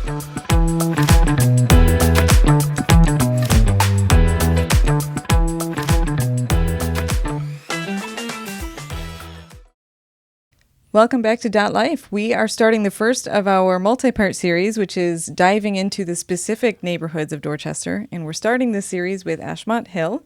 Welcome back to DotLife. We are starting the first of our multi-part series, which is diving into the specific neighborhoods of Dorchester. And we're starting this series with Ashmont Hill.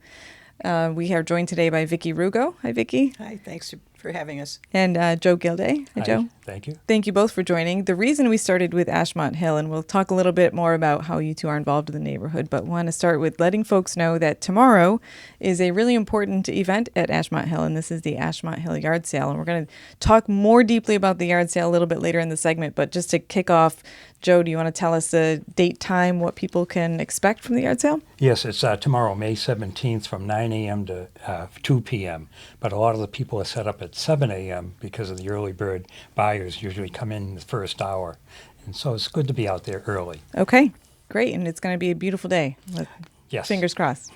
We are joined today by Vicki Rugo. Hi, Vicki. Hi, thanks for having us. And Joe Gildea. Hi, Joe. Thank you. Thank you both for joining. The reason we started with Ashmont Hill, and we'll talk a little bit more about how you two are involved in the neighborhood, but want to start with letting folks know that tomorrow is a really important event at Ashmont Hill, and this is the Ashmont Hill Yard Sale. And we're going to talk more deeply about the yard sale a little bit later in the segment, but just to kick off, Joe, do you want to tell us the date, time, what people can expect from the yard sale? Yes, it's tomorrow, May 17th from 9 a.m. to 2 p.m. But a lot of the people are set up at 7 a.m. because of the early bird buyers usually come in the first hour. And so it's good to be out there early. Okay, great. And it's going to be a beautiful day. Yes. Fingers crossed.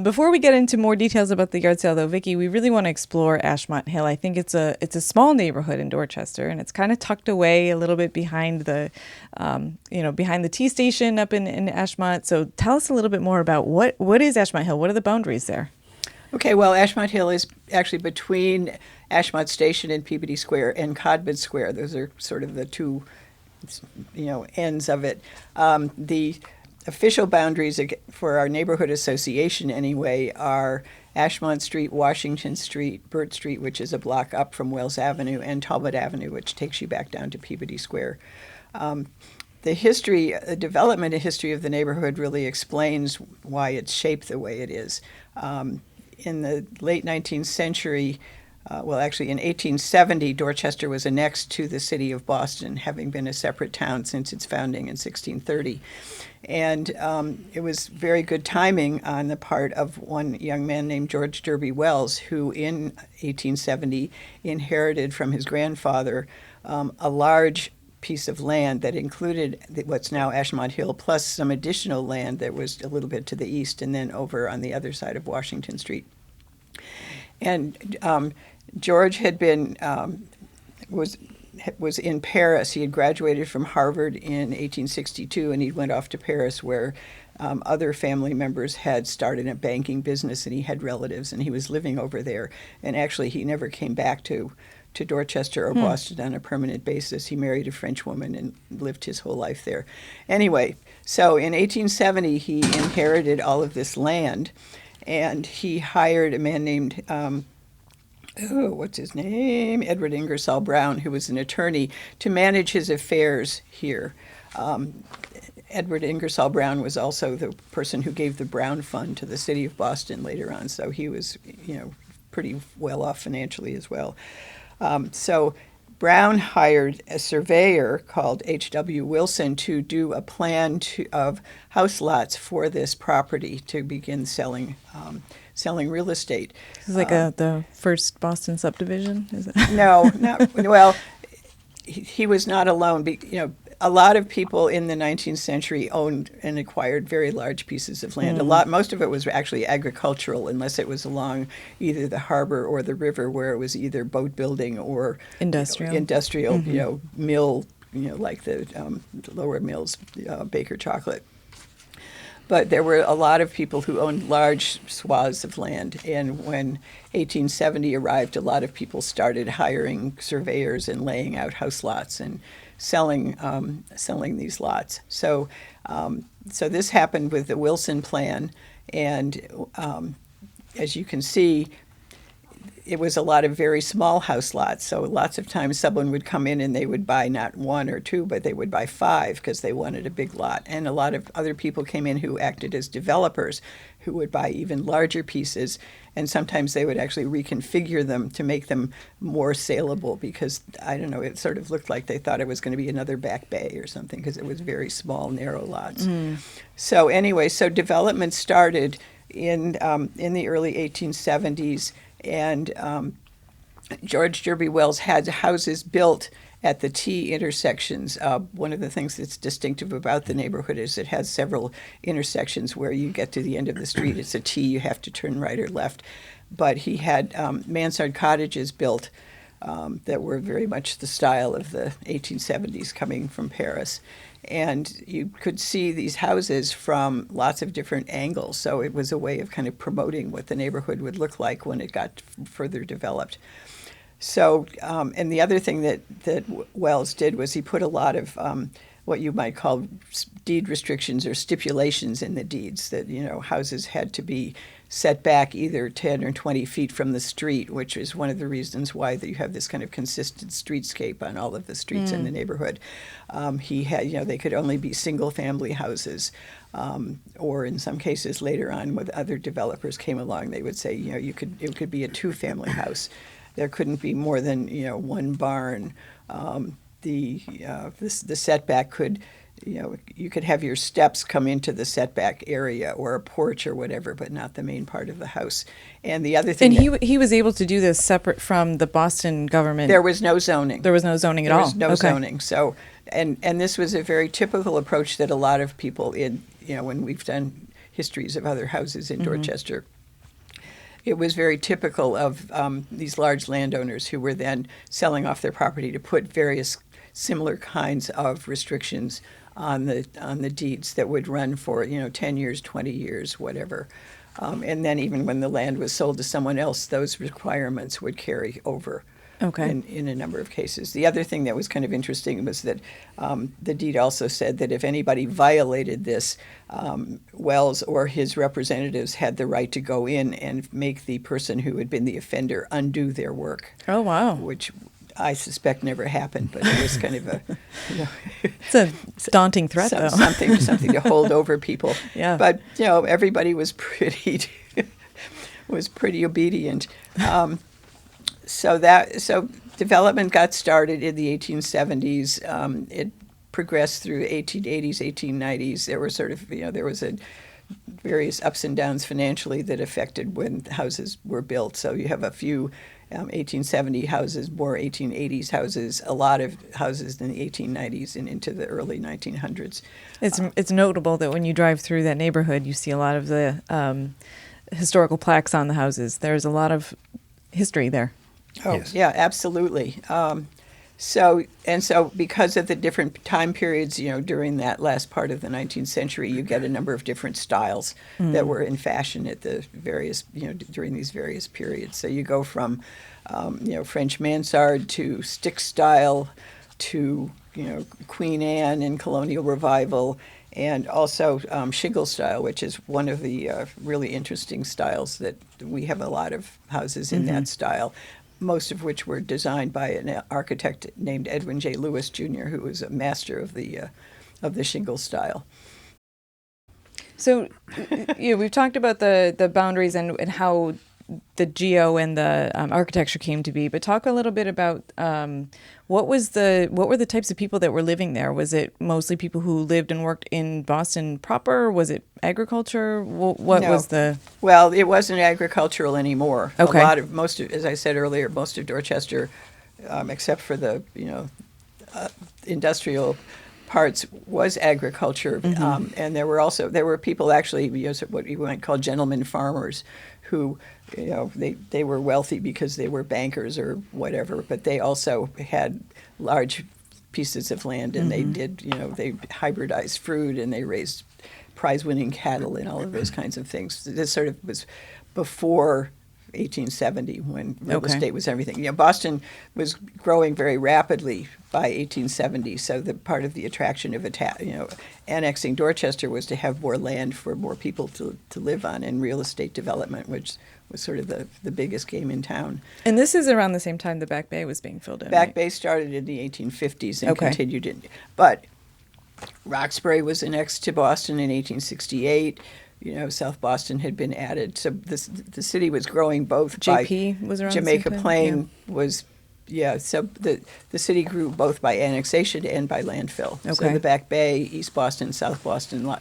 Before we get into more details about the yard sale, though, Vicki, we really want to explore Ashmont Hill. I think it's a small neighborhood in Dorchester, and it's kind of tucked away a little bit behind the, behind the T station up in Ashmont. So tell us a little bit more about what is Ashmont Hill? What are the boundaries there? Okay, well, Ashmont Hill is actually between Ashmont Station and Peabody Square and Codman Square. Those are sort of the two, ends of it. The official boundaries for our neighborhood association, anyway, are Ashmont Street, Washington Street, Burt Street, which is a block up from Wells Avenue, and Talbot Avenue, which takes you back down to Peabody Square. The development and history of the neighborhood really explains why it's shaped the way it is. In the late 19th century, in 1870, Dorchester was annexed to the city of Boston, having been a separate town since its founding in 1630. And it was very good timing on the part of one young man named George Derby Wells, who in 1870 inherited from his grandfather a large piece of land that included what's now Ashmont Hill, plus some additional land that was a little bit to the east and then over on the other side of Washington Street. And George had been was in Paris. He had graduated from Harvard in 1862, and he went off to Paris, where other family members had started a banking business, and he had relatives, and he was living over there. And actually, he never came back to Dorchester or Boston on a permanent basis. He married a French woman and lived his whole life there. Anyway, so in 1870, he inherited all of this land, and he hired a man named what's his name? Edward Ingersoll Brown, who was an attorney, to manage his affairs here. Edward Ingersoll Brown was also the person who gave the Brown Fund to the city of Boston later on, so he was, pretty well off financially as well. So Brown hired a surveyor called H.W. Wilson to do a plan of house lots for this property to begin selling real estate. This is like the first Boston subdivision, is it? No, well, he was not alone. A lot of people in the 19th century owned and acquired very large pieces of land. Most of it was actually agricultural, unless it was along either the harbor or the river, where it was either boat building or industrial, mill, like the Lower Mills Baker Chocolate. But there were a lot of people who owned large swaths of land, and when 1870 arrived, a lot of people started hiring surveyors and laying out house lots and selling these lots. So this happened with the Wilson plan, and as you can see, it was a lot of very small house lots. So lots of times someone would come in and they would buy not one or two, but they would buy 5 because they wanted a big lot. And a lot of other people came in who acted as developers, who would buy even larger pieces. And sometimes they would actually reconfigure them to make them more saleable because, I don't know, it sort of looked like they thought it was going to be another Back Bay or something because it was very small, narrow lots. So anyway, so development started in the early 1870s. And George Derby Wells had houses built at the T intersections. One of the things that's distinctive about the neighborhood is it has several intersections where you get to the end of the street. It's a T, you have to turn right or left. But he had mansard cottages built that were very much the style of the 1870s coming from Paris. And you could see these houses from lots of different angles. So it was a way of kind of promoting what the neighborhood would look like when it got further developed. So, and the other thing that Wells did was he put a lot of what you might call deed restrictions or stipulations in the deeds, that, houses had to be set back either 10 or 20 feet from the street, which is one of the reasons why you have this kind of consistent streetscape on all of the streets in the neighborhood. He had, they could only be single-family houses, or in some cases later on, when other developers came along, they would say, it could be a two-family house. There couldn't be more than one barn. The setback could, you could have your steps come into the setback area or a porch or whatever, but not the main part of the house. And the other thing, and he was able to do this separate from the Boston government. There was no zoning. There was no zoning at all. There was no zoning. So, and this was a very typical approach that a lot of people when we've done histories of other houses in Dorchester. It was very typical of these large landowners who were then selling off their property to put various similar kinds of restrictions on the deeds that would run for 10 years, 20 years, whatever. And then even when the land was sold to someone else, those requirements would carry over. Okay. In a number of cases. The other thing that was kind of interesting was that the deed also said that if anybody violated this, Wells or his representatives had the right to go in and make the person who had been the offender undo their work. Oh, wow. Which I suspect never happened, but it was kind of a it's a daunting threat, though. something to hold over people. Yeah. But everybody was pretty obedient. So development got started in the 1870s. It progressed through 1880s, 1890s. There were there was various ups and downs financially that affected when houses were built. So you have a few 1870 houses, more 1880s houses, a lot of houses in the 1890s and into the early 1900s. It's notable that when you drive through that neighborhood, you see a lot of the historical plaques on the houses. There's a lot of history there. Oh, yes. Yeah, absolutely. So because of the different time periods, during that last part of the 19th century, you get a number of different styles that were in fashion at the various, during these various periods. So you go from, French mansard to stick style to, Queen Anne and colonial revival, and also shingle style, which is one of the really interesting styles that we have a lot of houses in that style, most of which were designed by an architect named Edwin J. Lewis, Jr., who was a master of the shingle style. So, we've talked about the boundaries and how the geo and the architecture came to be, but talk a little bit about what were the types of people that were living there? Was it mostly people who lived and worked in Boston proper? Was it agriculture? Well, it wasn't agricultural anymore. Okay. As I said earlier, most of Dorchester, except for the industrial parts, was agriculture, and there were people actually, what you might call gentlemen farmers, who they were wealthy because they were bankers or whatever, but they also had large pieces of land, and they did they hybridized fruit and they raised prize-winning cattle and all of those kinds of things. This sort of was before 1870, when real estate was everything. Boston was growing very rapidly by 1870, so the part of the attraction of annexing Dorchester was to have more land for more people to live on, and real estate development, which was sort of the biggest game in town. And this is around the same time the Back Bay was being filled in. Back right? Bay started in the 1850s and continued in, but Roxbury was annexed to Boston in 1868. South Boston had been added. So the city was growing both JP was around Jamaica the same time? Plain was, so the city grew both by annexation and by landfill. Okay. So the Back Bay, East Boston, South Boston,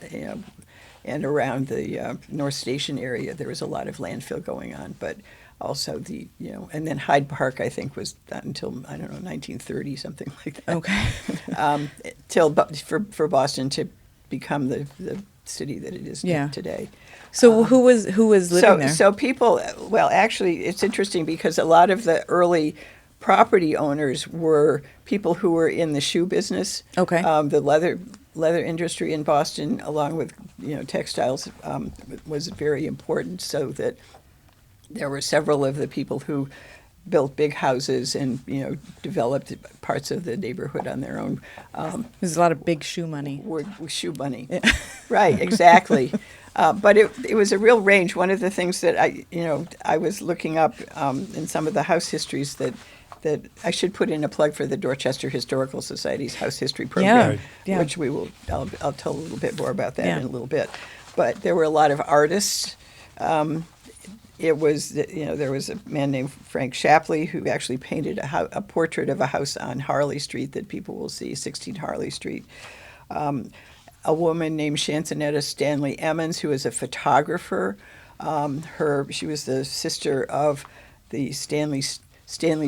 and around the North Station area, there was a lot of landfill going on. But also and then Hyde Park, I think, was not until, 1930, something like that. Okay. Till for Boston to become the city that it is today. So who was living there? So people, well, actually, it's interesting because a lot of the early property owners were people who were in the shoe business. Okay. The leather industry in Boston, along with textiles, was very important. So that there were several of the people who built big houses and developed parts of the neighborhood on their own. There's a lot of big shoe money. Were shoe money, right? Exactly. But it was a real range. One of the things that I was looking up in some of the house histories that I should put in a plug for the Dorchester Historical Society's house history program, Yeah. which I'll tell a little bit more about that in a little bit. But there were a lot of artists. It was, there was a man named Frank Shapley who actually painted a portrait of a house on Harley Street that people will see, 16 Harley Street. A woman named Chansonetta Stanley Emmons, who was a photographer. She was the sister of the Stanley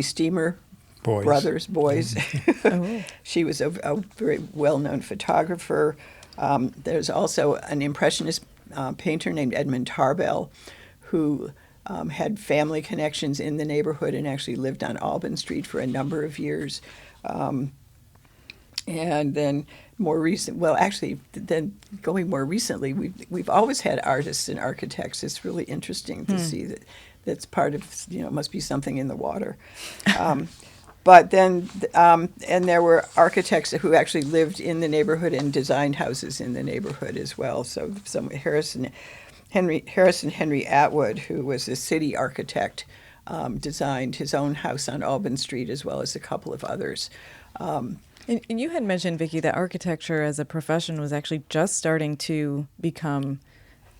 Steamer brothers, boys. Oh. She was a very well-known photographer. There's also an impressionist painter named Edmund Tarbell, who had family connections in the neighborhood and actually lived on Alban Street for a number of years. And then going more recently, we've always had artists and architects. It's really interesting to see that. That's part of, must be something in the water. But then, and there were architects who actually lived in the neighborhood and designed houses in the neighborhood as well. So Harrison Henry Atwood, who was a city architect, designed his own house on Alban Street as well as a couple of others. And you had mentioned, Vicki, that architecture as a profession was actually just starting to become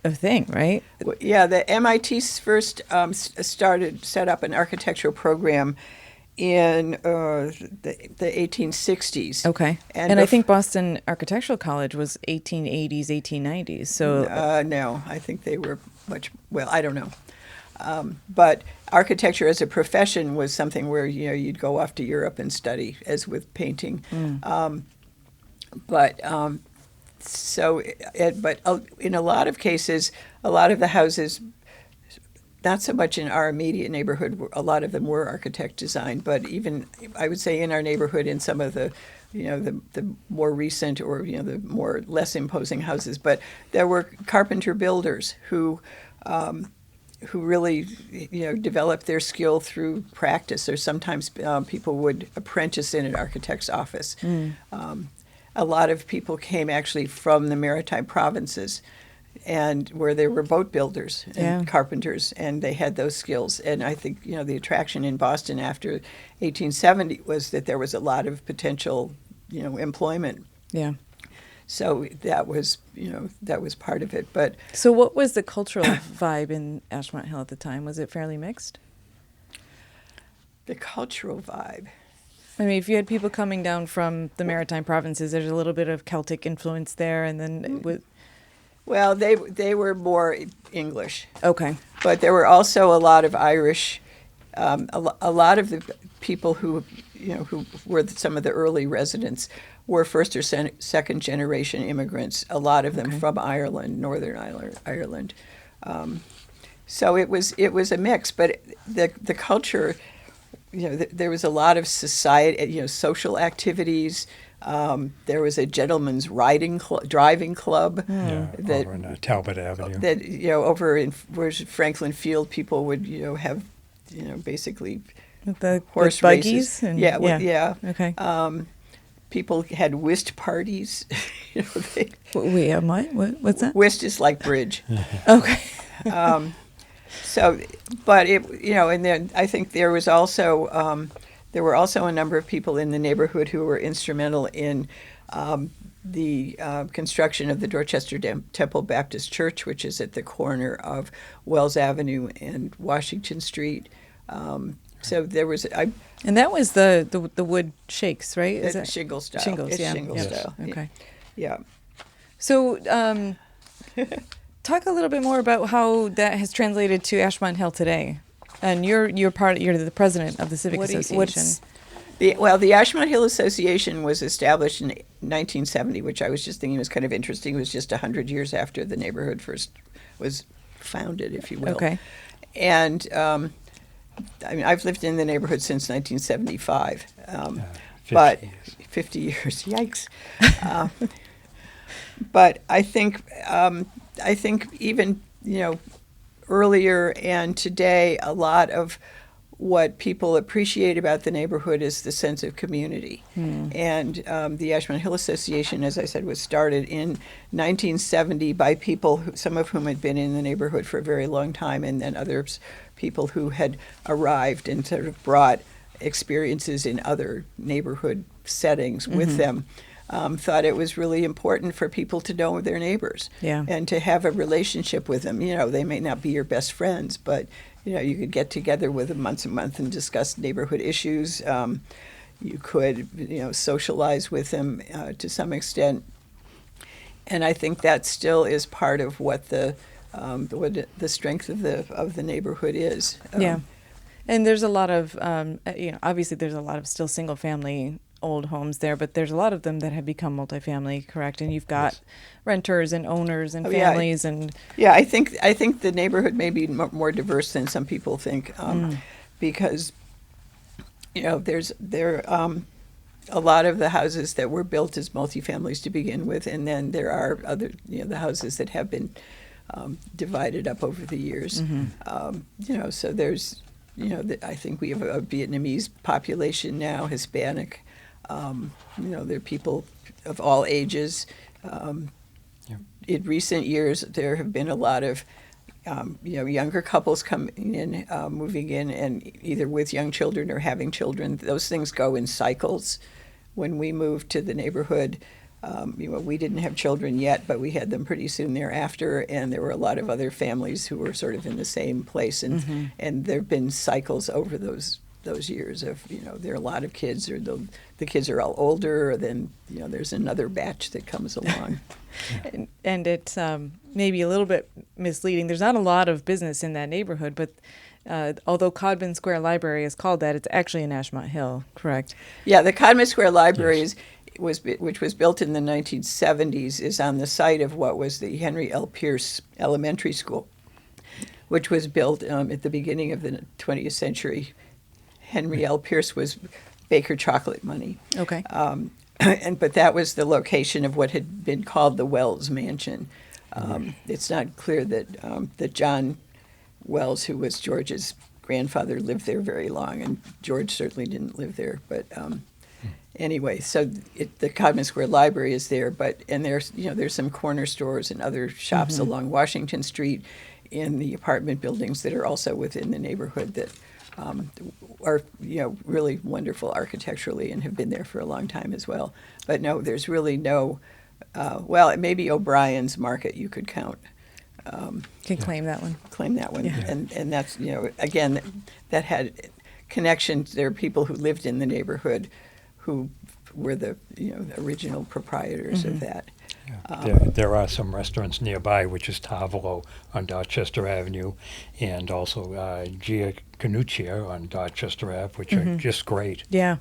a thing, right? Yeah, the MIT first set up an architectural program in the 1860s. Okay. And I think Boston Architectural College was 1880s, 1890s. So no, I think they were I don't know. But architecture as a profession was something where you'd go off to Europe and study, as with painting. But in a lot of cases, a lot of the houses, not so much in our immediate neighborhood, a lot of them were architect designed, but even I would say in our neighborhood, in some of the the more recent or the more less imposing houses, but there were carpenter builders who really developed their skill through practice, or sometimes people would apprentice in an architect's office. A lot of people came actually from the maritime provinces, and where there were boat builders and carpenters, and they had those skills. And I think the attraction in Boston after 1870 was that there was a lot of potential employment. Yeah. So that was part of it. But so what was the cultural vibe in Ashmont Hill at the time? Was it fairly mixed? The cultural vibe. I mean, if you had people coming down from the maritime provinces, there's a little bit of Celtic influence there, and then well, they were more English. Okay. But there were also a lot of Irish. A lot of the people who were some of the early residents were first or second generation immigrants. A lot of them from Ireland, Northern Ireland. So it was a mix, but the culture. There was a lot of society, social activities. There was a gentleman's driving club. That, over in Talbot Avenue. That over in where's Franklin Field, people would have basically the horse buggies. races. Yeah. Okay. People had whist parties. Wait, what's that? Whist is like bridge. Okay. So, but and then I think there was also there were also a number of people in the neighborhood who were instrumental in the construction of the Dorchester Temple Baptist Church, which is at the corner of Wells Avenue and Washington Street. So there was and that was the wood shakes, right? Is that shingle style? Shingles, it's yeah. shingle style. Okay. Yeah. So, talk a little bit more about how that has translated to Ashmont Hill today. And you're the president of the Civic Association. The Ashmont Hill Association was established in 1970, which I was just thinking was kind of interesting. It was just 100 years after the neighborhood first was founded, if you will. Okay. And I mean, I've lived in the neighborhood since 1975, 50 but years. 50 years, yikes. But I think even, earlier and today, a lot of what people appreciate about the neighborhood is the sense of community. And the Ashmont Hill Association, as I said, was started in 1970 by people, some of whom had been in the neighborhood for a very long time, and then others, people who had arrived and sort of brought experiences in other neighborhood settings with them. Thought it was really important for people to know their neighbors and to have a relationship with them. They may not be your best friends, but you could get together with them once a month and discuss neighborhood issues. You could, socialize with them to some extent. And I think that still is part of what the strength of the neighborhood is. And there's a lot of, obviously there's a lot of still single family old homes there, but there's a lot of them that have become multifamily, correct? And you've got renters and owners and families and I think the neighborhood may be more diverse than some people think, because there a lot of the houses that were built as multifamilies to begin with, and then there are other the houses that have been divided up over the years. So there's I think we have a Vietnamese population now, Hispanic. There are people of all ages. In recent years, there have been a lot of, younger couples coming in, moving in, and either with young children or having children. Those things go in cycles. When we moved to the neighborhood, we didn't have children yet, but we had them pretty soon thereafter, and there were a lot of other families who were sort of in the same place, and there have been cycles over those years of there are a lot of kids, or the kids are all older, then there's another batch that comes along. And it's maybe a little bit misleading. There's not a lot of business in that neighborhood, but although Codman Square Library is called that, it's actually in Ashmont Hill, correct? Yeah, the Codman Square Library which was built in the 1970s, is on the site of what was the Henry L. Pierce Elementary School, which was built at the beginning of the 20th century. Henry L. Pierce was Baker chocolate money. Okay. But that was the location of what had been called the Wells Mansion. It's not clear that John Wells, who was George's grandfather, lived there very long, and George certainly didn't live there. But anyway, so the Codman Square Library is there, and there's some corner stores and other shops along Washington Street in the apartment buildings that are also within the neighborhood that are really wonderful architecturally and have been there for a long time as well. But no, there's really no. It may be O'Brien's Market you could count. Can claim that one. Claim that one, Yeah. and that's again that had connections. There are people who lived in the neighborhood who were the original proprietors of that. There are some restaurants nearby, which is Tavolo on Dorchester Avenue, and also Gia Canuccia on Dorchester Ave, which are just great. Yeah.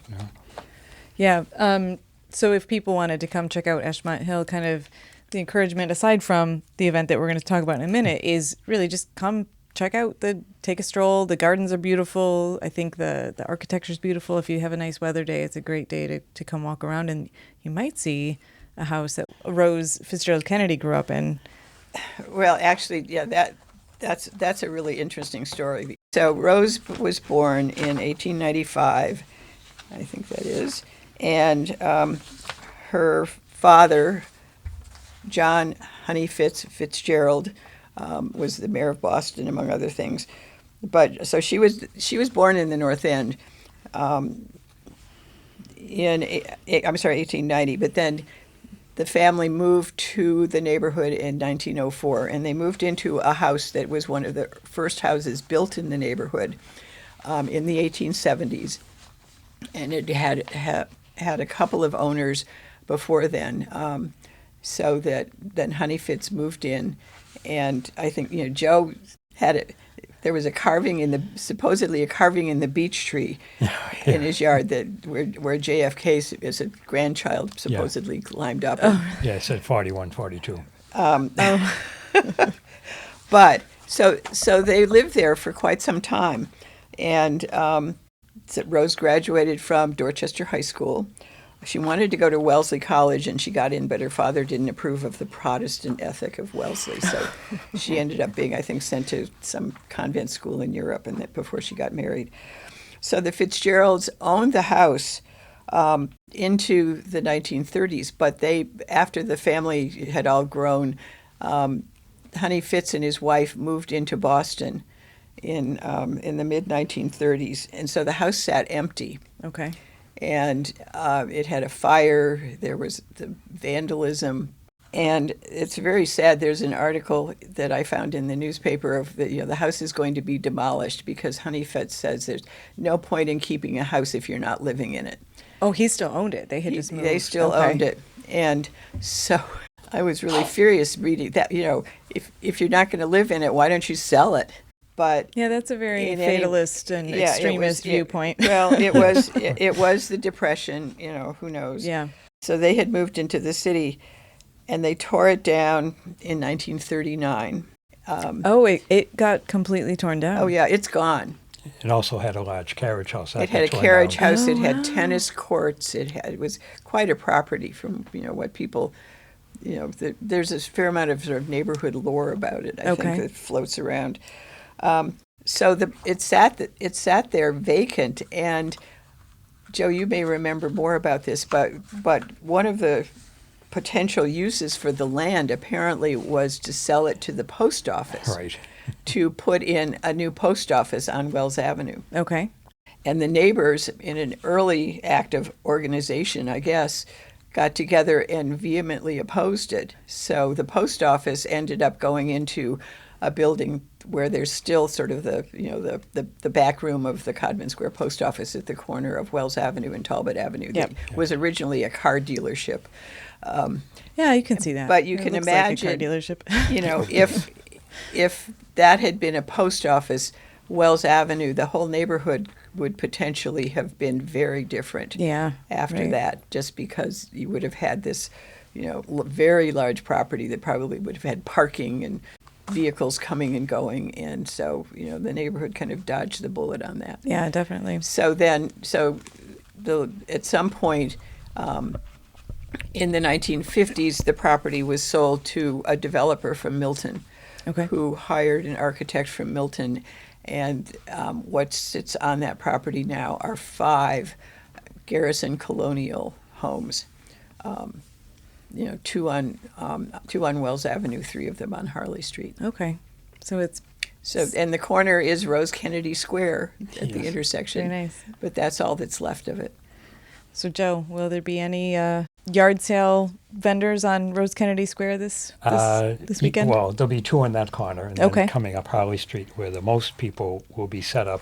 So if people wanted to come check out Ashmont Hill, kind of the encouragement, aside from the event that we're going to talk about in a minute, is really just come check out take a stroll. The gardens are beautiful. I think the architecture is beautiful. If you have a nice weather day, it's a great day to come walk around, and you might see a house that Rose Fitzgerald Kennedy grew up in. Well, actually, that's a really interesting story. So Rose was born in 1895, I think that is, and her father, John Honey Fitzgerald, was the mayor of Boston, among other things. But so she was born in the North End in 1890. But then the family moved to the neighborhood in 1904, and they moved into a house that was one of the first houses built in the neighborhood in the 1870s, and it had a couple of owners before then. So that then Honey Fitz moved in, and I think Joe had it. There was supposedly a carving in the beech tree in his yard where JFK as a grandchild supposedly climbed up. Yeah, it said 41, 42. But so they lived there for quite some time, And so Rose graduated from Dorchester High School. She wanted to go to Wellesley College, and she got in, but her father didn't approve of the Protestant ethic of Wellesley. So she ended up being, I think, sent to some convent school in Europe and that before she got married. So the Fitzgeralds owned the house into the 1930s, but after the family had all grown, Honey Fitz and his wife moved into Boston in the mid-1930s, and so the house sat empty. Okay. And it had a fire. There was the vandalism, and it's very sad. There's an article that I found in the newspaper of the house is going to be demolished because Honey Fitz says there's no point in keeping a house if you're not living in it. Oh, he still owned it. They had just moved. They still Okay. owned it, and so I was really furious reading that. If you're not going to live in it, why don't you sell it? But Yeah, that's a very in any- fatalist and yeah, extremist viewpoint. Well, it was it was the Depression. Who knows? Yeah. So they had moved into the city, and they tore it down in 1939. Oh, it got completely torn down. Oh yeah, it's gone. It also had a large carriage house. It had a carriage house. Oh, It had wow. tennis courts. It was quite a property from what people. There's a fair amount of sort of neighborhood lore about it. I Okay. think that floats around. So it sat there vacant, and Joe, you may remember more about this, but one of the potential uses for the land apparently was to sell it to the post office, Right. to put in a new post office on Wells Avenue. Okay. And the neighbors, in an early act of organization, I guess, got together and vehemently opposed it. So the post office ended up going into a building where there's still sort of the back room of the Codman Square post office at the corner of Wells Avenue and Talbot Avenue. Yep. That was originally a car dealership. Yeah, you can see that. But you It can looks like a car imagine, dealership. if that had been a post office, Wells Avenue, the whole neighborhood would potentially have been very different. Yeah, After right. that, just because you would have had this, very large property that probably would have had parking and vehicles coming and going, and so the neighborhood kind of dodged the bullet on that. Yeah, definitely. At some point in the 1950s, the property was sold to a developer from Milton, Okay. who hired an architect from Milton, and what sits on that property now are 5 Garrison colonial homes. Two on Wells Avenue, 3 of them on Harley Street. Okay. So it's So, and the corner is Rose Kennedy Square at the Yes. intersection. very nice. But that's all that's left of it. So, Joe, will there be any yard sale vendors on Rose Kennedy Square this weekend? Well, there'll be 2 on that corner, and Okay. then coming up Harley Street, where the most people will be set up.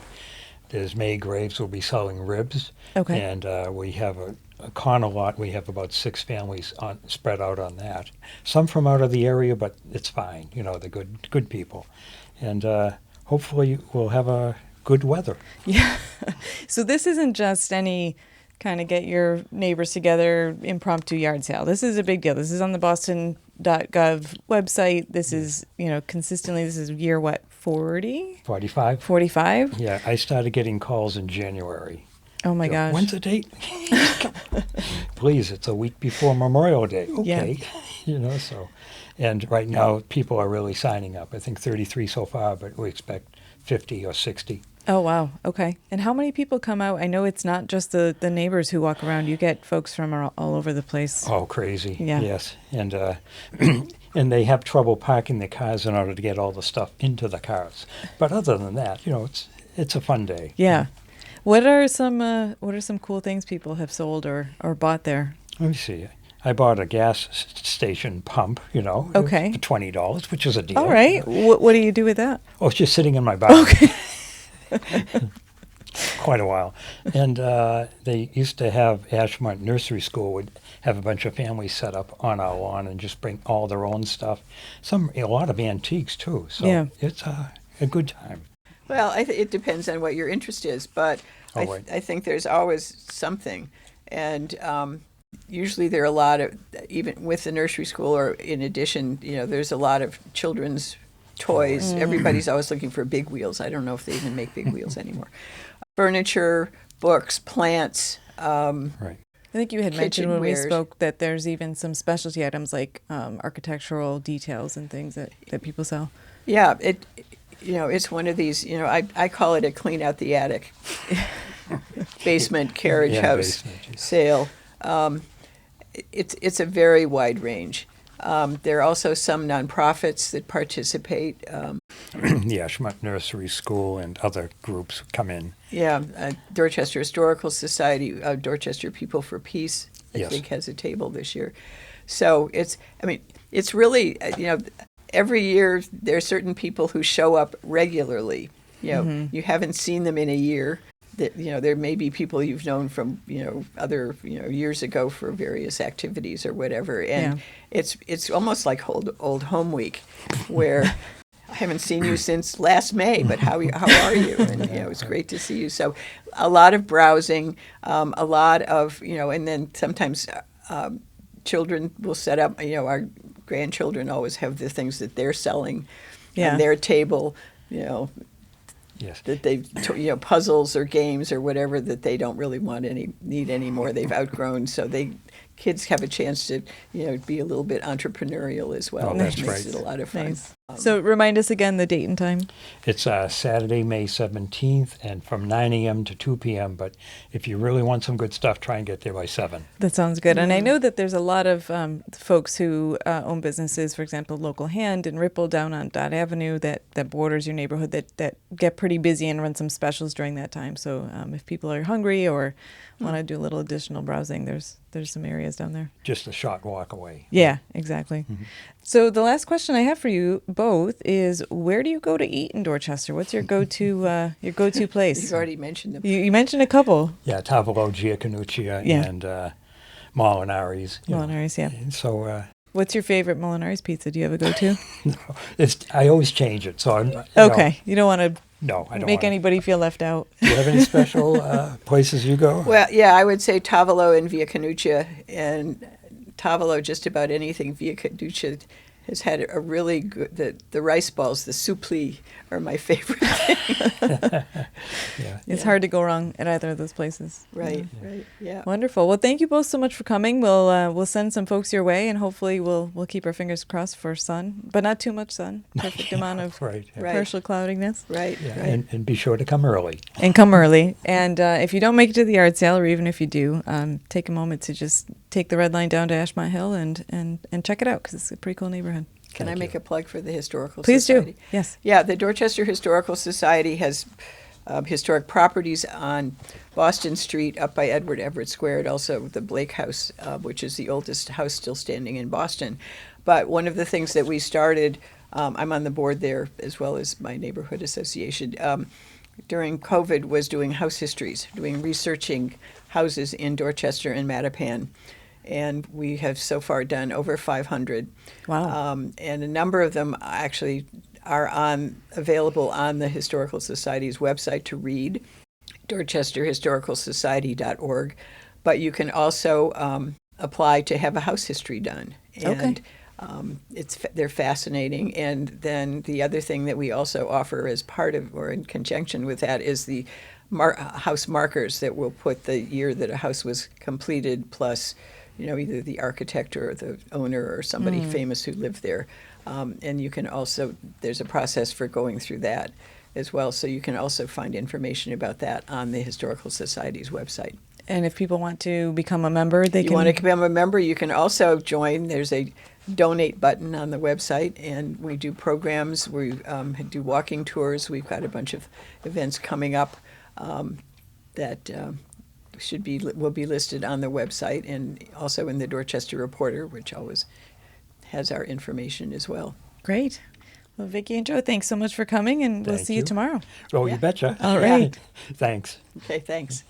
There's May Graves will be selling ribs, Okay. and we have a corner lot. We have about 6 families spread out on that. Some from out of the area, but it's fine. They're good people, and hopefully we'll have a good weather. Yeah. So this isn't just any kind of get your neighbors together impromptu yard sale. This is a big deal. This is on the boston.gov website. This is, consistently, this is year what, 40? 45. 45? Yeah, I started getting calls in January. Oh my gosh. When's the date? Please, it's a week before Memorial Day. Okay. So. And right now, people are really signing up. I think 33 so far, but we expect 50 or 60. Oh, wow. Okay. And how many people come out? I know it's not just the neighbors who walk around. You get folks from all over the place. Oh, crazy. Yeah. Yes. And and they have trouble parking their cars in order to get all the stuff into the cars. But other than that, it's a fun day. Yeah. What are some cool things people have sold or bought there? Let me see. I bought a gas station pump, Okay. for $20, which is a deal. All right. What do you do with that? Oh, it's just sitting in my barn. Okay. Quite a while. And they used to have Ashmont Nursery School would have a bunch of families set up on our lawn and just bring all their own stuff. A lot of antiques too. So Yeah. it's a good time. Well, it depends on what your interest is, but Right. I think there's always something. And usually there are a lot of, even with the nursery school or in addition, there's a lot of children's toys. Everybody's always looking for big wheels. I don't know if they even make big wheels anymore. Furniture, books, plants. Right. I think you had mentioned when we Kitchenwares. spoke that there's even some specialty items like architectural details and things that people sell. Yeah, it's one of these, I call it a clean out the attic basement carriage Yeah, house basement, yeah. sale. It's a very wide range. There are also some nonprofits that participate. The Ashmont Nursery School and other groups come in. Dorchester Historical Society, Dorchester People for Peace, I Yes. think has a table this year. So it's really, every year there are certain people who show up regularly. You haven't seen them in a year. There may be people you've known from, other, years ago for various activities or whatever. And it's almost like old home week where I haven't seen you since last May, but how are you? And, it's great to see you. So a lot of browsing, a lot of, and then sometimes children will set up, our grandchildren always have the things that they're selling on their table, Yes. that puzzles or games or whatever that they don't really need anymore. They've outgrown, so kids have a chance to be a little bit entrepreneurial as well. Oh, that's Which makes right. it a lot of fun. Nice. So remind us again the date and time. It's Saturday, May 17th, and from 9 a.m. to 2 p.m. But if you really want some good stuff, try and get there by 7. That sounds good. And I know that there's a lot of folks who own businesses, for example, Local Hand and Ripple down on Dot Avenue that borders your neighborhood that get pretty busy and run some specials during that time. So if people are hungry or want to do a little additional browsing, there's some areas down there. Just a short walk away. Yeah, exactly. So the last question I have for you both is, where do you go to eat in Dorchester? What's your go-to place? You've already mentioned them. You mentioned a couple. Yeah, Tavolo, Giaconuccia, and Molinari's. Molinari's, yeah. And so What's your favorite Molinari's pizza? Do you have a go-to? I always change it. So I'm Okay, you don't want to No, I don't make wanna. anybody feel left out. Do you have any special places you go? Well, yeah, I would say Tavolo and Via Canuccia, and Tavolo, just about anything. Via Canuccia has had a really good, the rice balls, the soupli are my favorite thing. Yeah. It's hard to go wrong at either of those places. Right, yeah. Wonderful. Well, thank you both so much for coming. We'll send some folks your way, and hopefully we'll keep our fingers crossed for sun, but not too much sun. Perfect amount of Right. Yeah. Right. partial cloudiness. Right, Yeah, right. and be sure to come early. And come early. And if you don't make it to the yard sale, or even if you do, take a moment to just take the red line down to Ashmont Hill and check it out, because it's a pretty cool neighborhood. Can I make a plug for the Historical Please Society? do. Yes. Yeah, the Dorchester Historical Society has historic properties on Boston Street up by Edward Everett Square, and also the Blake House, which is the oldest house still standing in Boston. But one of the things that we started, I'm on the board there as well as my neighborhood association, during COVID was doing house histories, researching houses in Dorchester and Mattapan. And we have so far done over 500. Wow. And a number of them actually are available on the Historical Society's website to read, dorchesterhistoricalsociety.org. But you can also apply to have a house history done. And they're fascinating. And then the other thing that we also offer as part of, or in conjunction with that, is the house markers that will put the year that a house was completed, plus either the architect or the owner or somebody famous who lived there. And you can also, there's a process for going through that as well. So you can also find information about that on the Historical Society's website. And if people want to become a member, they You can. want to become a member, you can also join. There's a donate button on the website, and we do programs. We do walking tours. We've got a bunch of events coming up that will be listed on the website, and also in the Dorchester Reporter, which always has our information as well. Great. Well, Vicki and Joe, thanks so much for coming, and we'll Thank see you you. tomorrow. Oh, Yeah. you betcha. All right. Thanks. Okay, thanks.